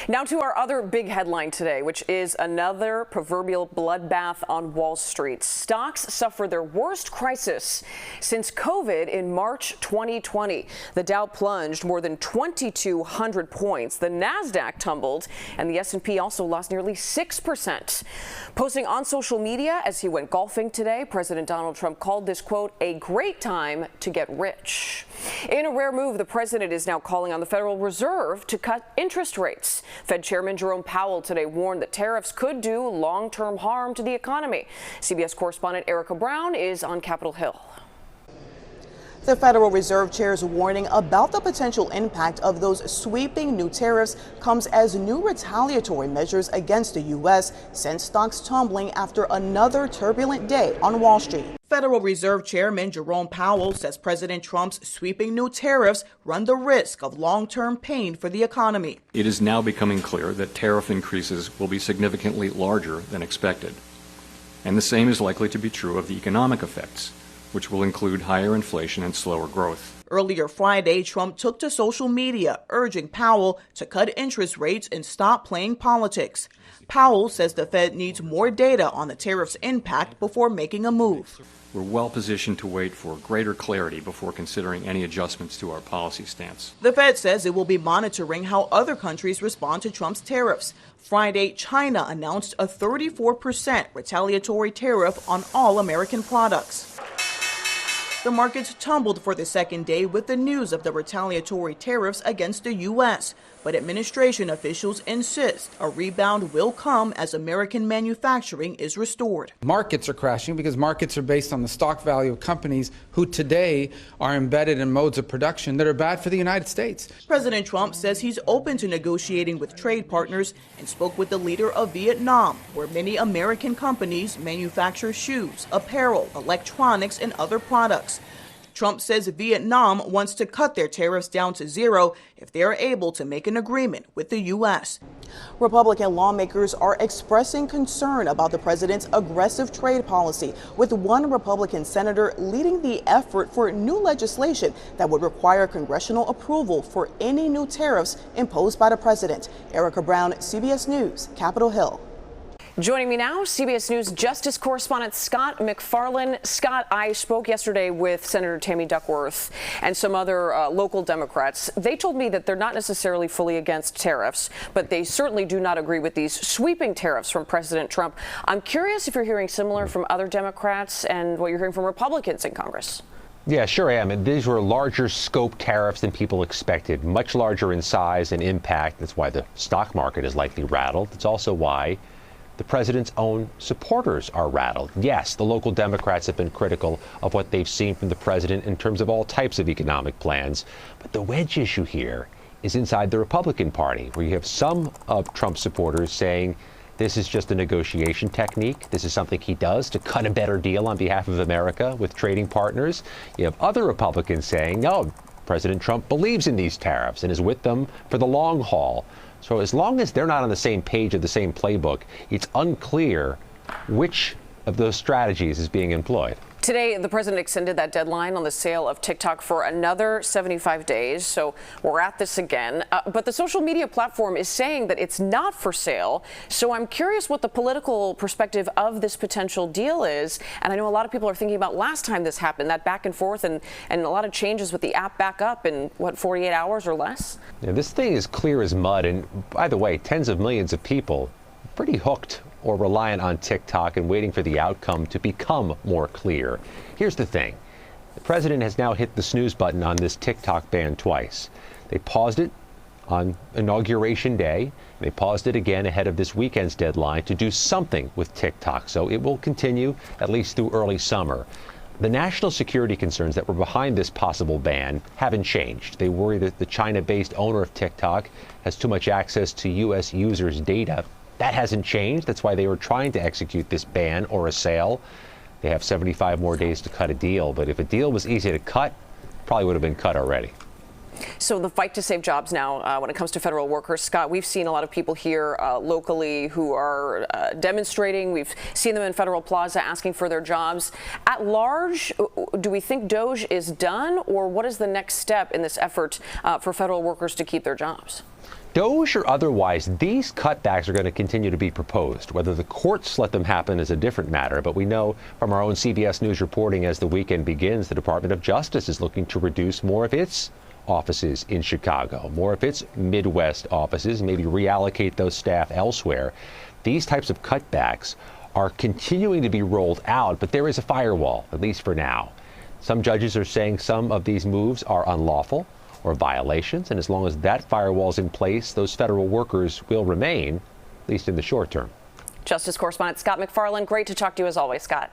Now to our other big headline today, which is another proverbial bloodbath on Wall Street. Stocks suffer their worst crisis since COVID in March 2020. The Dow plunged more than 2,200 points. The Nasdaq tumbled, and the S&P also lost nearly 6%. Posting on social media as he went golfing today, President Donald Trump called this, quote, a great time to get rich. In a rare move, the president is now calling on the Federal Reserve to cut interest rates. Fed Chairman Jerome Powell today warned that tariffs could do long-term harm to the economy. CBS correspondent Erica Brown is on Capitol Hill. The Federal Reserve Chair's warning about the potential impact of those sweeping new tariffs comes as new retaliatory measures against the U.S. sent stocks tumbling after another turbulent day on Wall Street. Federal Reserve Chairman Jerome Powell says President Trump's sweeping new tariffs run the risk of long-term pain for the economy. It is now becoming clear that tariff increases will be significantly larger than expected. And the same is likely to be true of the economic effects, which will include higher inflation and slower growth. Earlier Friday, Trump took to social media, urging Powell to cut interest rates and stop playing politics. Powell says the Fed needs more data on the tariff's impact before making a move. We're well positioned to wait for greater clarity before considering any adjustments to our policy stance. The Fed says it will be monitoring how other countries respond to Trump's tariffs. Friday, China announced a 34% retaliatory tariff on all American products. The markets tumbled for the second day with the news of the retaliatory tariffs against the U.S., but administration officials insist a rebound will come as American manufacturing is restored. Markets are crashing because markets are based on the stock value of companies who today are embedded in modes of production that are bad for the United States. President Trump says he's open to negotiating with trade partners and spoke with the leader of Vietnam, where many American companies manufacture shoes, apparel, electronics, and other products. Trump says Vietnam wants to cut their tariffs down to zero if they are able to make an agreement with the U.S. Republican lawmakers are expressing concern about the president's aggressive trade policy, with one Republican senator leading the effort for new legislation that would require congressional approval for any new tariffs imposed by the president. Erica Brown, CBS News, Capitol Hill. Joining me now, CBS News Justice correspondent Scott McFarlane. Scott, I spoke yesterday with Senator Tammy Duckworth and some other local Democrats. They told me that they're not necessarily fully against tariffs, but they certainly do not agree with these sweeping tariffs from President Trump. I'm curious if you're hearing similar from other Democrats and what you're hearing from Republicans in Congress. Yeah, sure I am. And these were larger scope tariffs than people expected, much larger in size and impact. That's why the stock market is likely rattled. It's also why the president's own supporters are rattled. Yes, the local Democrats have been critical of what they've seen from the president in terms of all types of economic plans. But the wedge issue here is inside the Republican Party, where you have some of Trump's supporters saying this is just a negotiation technique. This is something he does to cut a better deal on behalf of America with trading partners. You have other Republicans saying, no, President Trump believes in these tariffs and is with them for the long haul. So as long as they're not on the same page of the same playbook, it's unclear which of those strategies is being employed. Today, the president extended that deadline on the sale of TikTok for another 75 days. So we're at this again. But the social media platform is saying that it's not for sale. So I'm curious what the political perspective of this potential deal is. And I know a lot of people are thinking about last time this happened, that back and forth and a lot of changes with the app back up in, 48 hours or less? Yeah, this thing is clear as mud. And by the way, tens of millions of people pretty hooked or reliant on TikTok and waiting for the outcome to become more clear. Here's the thing. The president has now hit the snooze button on this TikTok ban twice. They paused it on Inauguration Day. They paused it again ahead of this weekend's deadline to do something with TikTok. So it will continue at least through early summer. The national security concerns that were behind this possible ban haven't changed. They worry that the China-based owner of TikTok has too much access to U.S. users' data. That hasn't changed. That's why they were trying to execute this ban or a sale. They have 75 more days to cut a deal. But if a deal was easy to cut, probably would have been cut already. So the fight to save jobs now, when it comes to federal workers, Scott, we've seen a lot of people here locally who are demonstrating. We've seen them in Federal Plaza asking for their jobs. At large, do we think DOGE is done, or what is the next step in this effort for federal workers to keep their jobs? DOGE or otherwise, these cutbacks are going to continue to be proposed. Whether the courts let them happen is a different matter, but we know from our own CBS News reporting as the weekend begins, the Department of Justice is looking to reduce more of its offices in Chicago, more of its Midwest offices, maybe reallocate those staff elsewhere. These types of cutbacks are continuing to be rolled out, but there is a firewall, at least for now. Some judges are saying some of these moves are unlawful or violations, and as long as that firewall is in place, those federal workers will remain, at least in the short term. Justice correspondent Scott McFarland, great to talk to you as always, Scott.